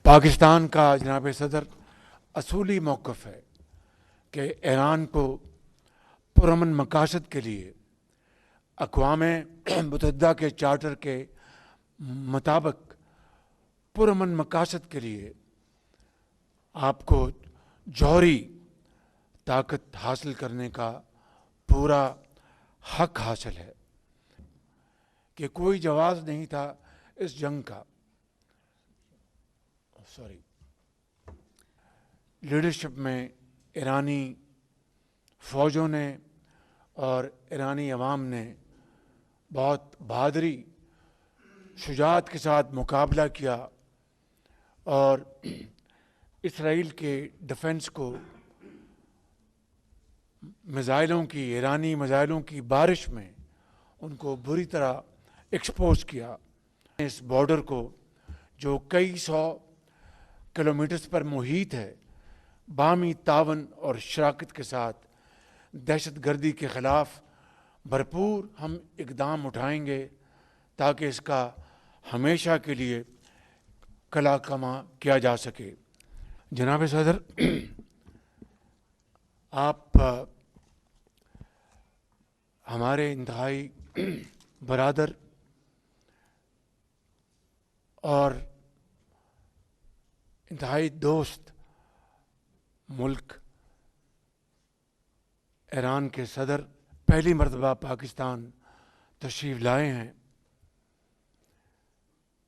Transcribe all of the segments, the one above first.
پاکستان کا جناب صدر اصولی موقف ہے کہ ایران کو پرامن مقاصد کے لیے اقوام متحدہ کے چارٹر کے مطابق پرامن مقاصد کے لیے آپ کو جوہری طاقت حاصل کرنے کا پورا حق حاصل ہے کہ کوئی جواز نہیں تھا اس جنگ کا. لیڈرشپ میں ایرانی فوجوں نے اور ایرانی عوام نے بہت بہادری شجاعت کے ساتھ مقابلہ کیا اور اسرائیل کے ڈیفنس کو ایرانی میزائلوں کی بارش میں ان کو بری طرح ایکسپوز کیا. اس بارڈر کو جو کئی سو کلومیٹرز پر محیط ہے، باہمی تعاون اور شراکت کے ساتھ دہشت گردی کے خلاف بھرپور ہم اقدام اٹھائیں گے تاکہ اس کا ہمیشہ کے لیے کلا کما کیا جا سکے. جناب صدر، آپ ہمارے انتہائی برادر اور انتہائی دوست ملک ایران کے صدر پہلی مرتبہ پاکستان تشریف لائے ہیں،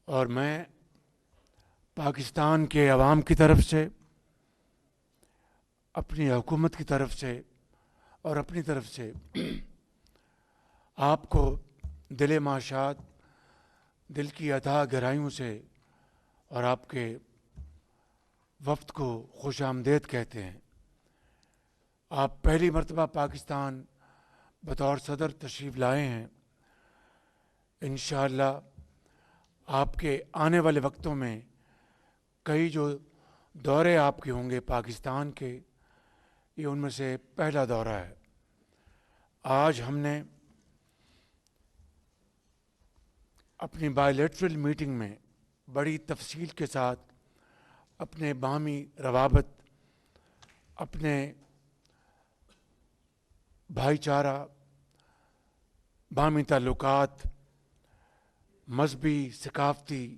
اور میں پاکستان کے عوام کی طرف سے، اپنی حکومت کی طرف سے اور اپنی طرف سے آپ کو دل ماشاد، دل کی اتھاہ گہرائیوں سے اور آپ کے وفد کو خوش آمدید کہتے ہیں. آپ پہلی مرتبہ پاکستان بطور صدر تشریف لائے ہیں. انشاءاللہ آپ کے آنے والے وقتوں میں کئی جو دورے آپ کے ہوں گے پاکستان کے، یہ ان میں سے پہلا دورہ ہے. آج ہم نے اپنی بائیلیٹرل میٹنگ میں بڑی تفصیل کے ساتھ اپنے باہمی روابط، اپنے بھائی چارہ، باہمی تعلقات، مذہبی، ثقافتی،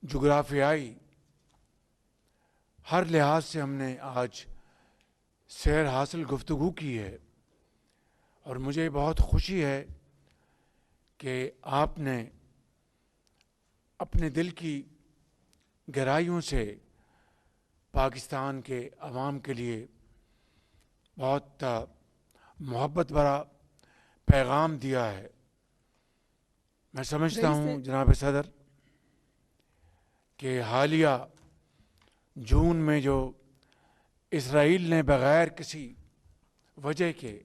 جغرافیائی، ہر لحاظ سے ہم نے آج سیر حاصل گفتگو کی ہے. اور مجھے بہت خوشی ہے کہ آپ نے اپنے دل کی گہرائیوں سے پاکستان کے عوام کے لیے بہت محبت بھرا پیغام دیا ہے. میں سمجھتا ہوں جناب صدر کہ حالیہ جون میں جو اسرائیل نے بغیر کسی وجہ کے،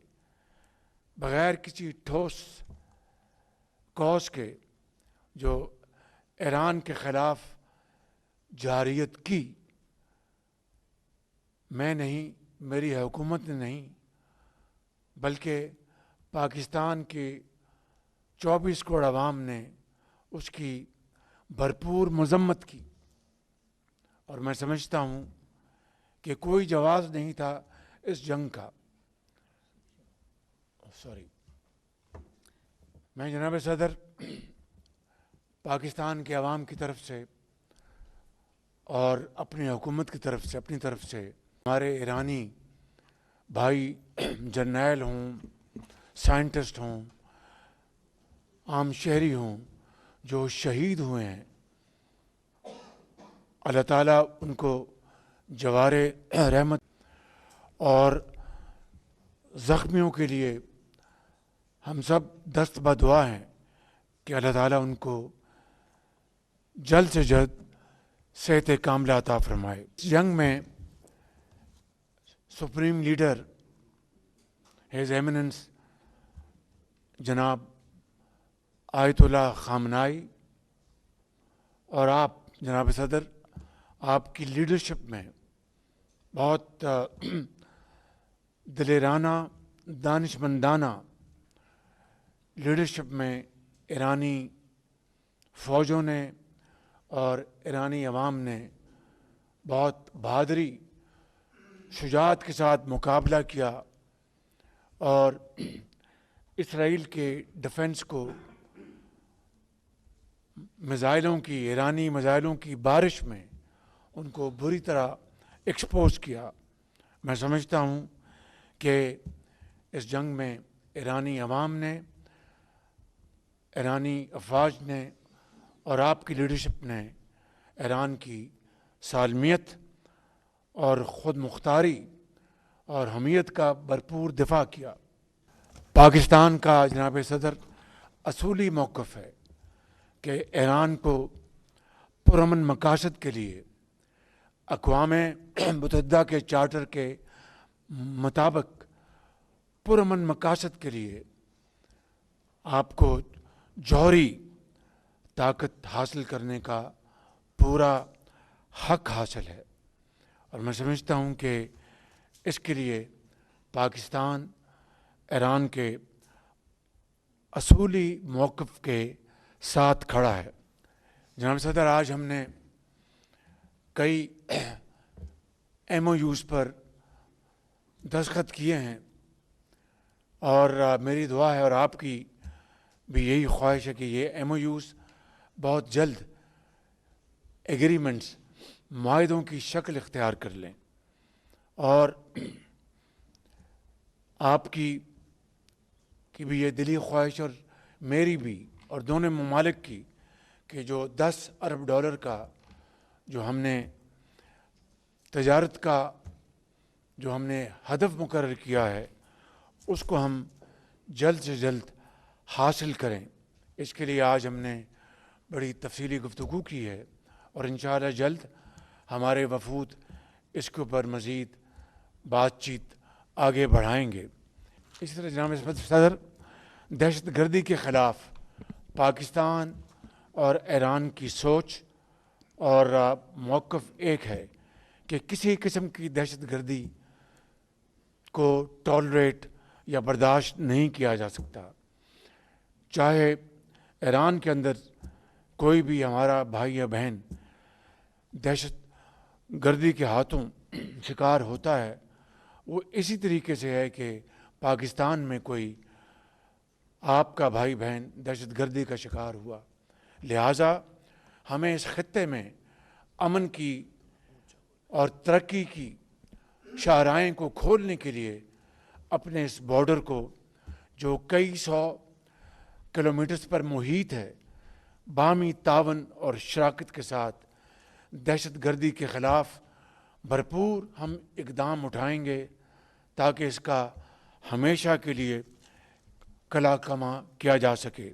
بغیر کسی ٹھوس کوز کے جو ایران کے خلاف جارحیت کی، میں نہیں، میری حکومت نے نہیں، بلکہ پاکستان کے 24 کروڑ عوام نے اس کی بھرپور مذمت کی. اور میں سمجھتا ہوں کہ کوئی جواز نہیں تھا اس جنگ کا. میں جناب صدر پاکستان کے عوام کی طرف سے اور اپنی حکومت کی طرف سے، اپنی طرف سے، ہمارے ایرانی بھائی جرنیل ہوں، سائنٹسٹ ہوں، عام شہری ہوں، جو شہید ہوئے ہیں، اللہ تعالیٰ ان کو جوار رحمت، اور زخمیوں کے لیے ہم سب دست بدعا ہیں کہ اللہ تعالیٰ ان کو جلد سے جلد صحت کاملہ عطا فرمائے. اس جنگ میں سپریم لیڈر ہیز ایمیننس جناب آیت اللہ خامنائی اور آپ جناب صدر، آپ کی لیڈرشپ میں بہت دلیرانہ، دانشمندانہ لیڈرشپ میں ایرانی فوجوں نے اور ایرانی عوام نے بہت بہادری شجاعت کے ساتھ مقابلہ کیا اور اسرائیل کے ڈیفنس کو ایرانی میزائلوں کی بارش میں ان کو بری طرح ایکسپوز کیا۔ میں سمجھتا ہوں کہ اس جنگ میں ایرانی عوام نے، ایرانی افواج نے اور آپ کی لیڈرشپ نے ایران کی سالمیت اور خود مختاری اور حمیت کا بھرپور دفاع کیا۔ پاکستان کا جناب صدر اصولی موقف ہے کہ ایران کو پرامن مقاصد کے لیے اقوام متحدہ کے چارٹر کے مطابق پرامن مقاصد کے لیے آپ کو جوہری طاقت حاصل کرنے کا پورا حق حاصل ہے، اور میں سمجھتا ہوں کہ اس کے لیے پاکستان ایران کے اصولی موقف کے ساتھ کھڑا ہے۔ جناب صدر، آج ہم نے کئی ایم او یوز پر دستخط کیے ہیں، اور میری دعا ہے اور آپ کی بھی یہی خواہش ہے کہ یہ ایم او یوز بہت جلد ایگریمنٹس، معاہدوں کی شکل اختیار کر لیں، اور آپ کی بھی یہ دلی خواہش اور میری بھی اور دونوں ممالک کی کہ جو $10 ارب کا جو ہم نے تجارت کا جو ہم نے ہدف مقرر کیا ہے اس کو ہم جلد سے جلد حاصل کریں۔ اس کے لیے آج ہم نے بڑی تفصیلی گفتگو کی ہے، اور انشاءاللہ جلد ہمارے وفود اس کے اوپر مزید بات چیت آگے بڑھائیں گے۔ اسی طرح جناب صدر، دہشت گردی کے خلاف پاکستان اور ایران کی سوچ اور موقف ایک ہے کہ کسی قسم کی دہشت گردی کو ٹالریٹ یا برداشت نہیں کیا جا سکتا، چاہے ایران کے اندر کوئی بھی ہمارا بھائی یا بہن دہشت گردی کے ہاتھوں شکار ہوتا ہے، وہ اسی طریقے سے ہے کہ پاکستان میں کوئی آپ کا بھائی بہن دہشت گردی کا شکار ہوا۔ لہٰذا ہمیں اس خطے میں امن کی اور ترقی کی شاہراہیں کو کھولنے کے لیے اپنے اس بارڈر کو جو کئی سو کلومیٹرز پر محیط ہے، باہمی تعاون اور شراکت کے ساتھ دہشت گردی کے خلاف بھرپور ہم اقدام اٹھائیں گے تاکہ اس کا ہمیشہ کے لیے کلا کما کیا جا سکے۔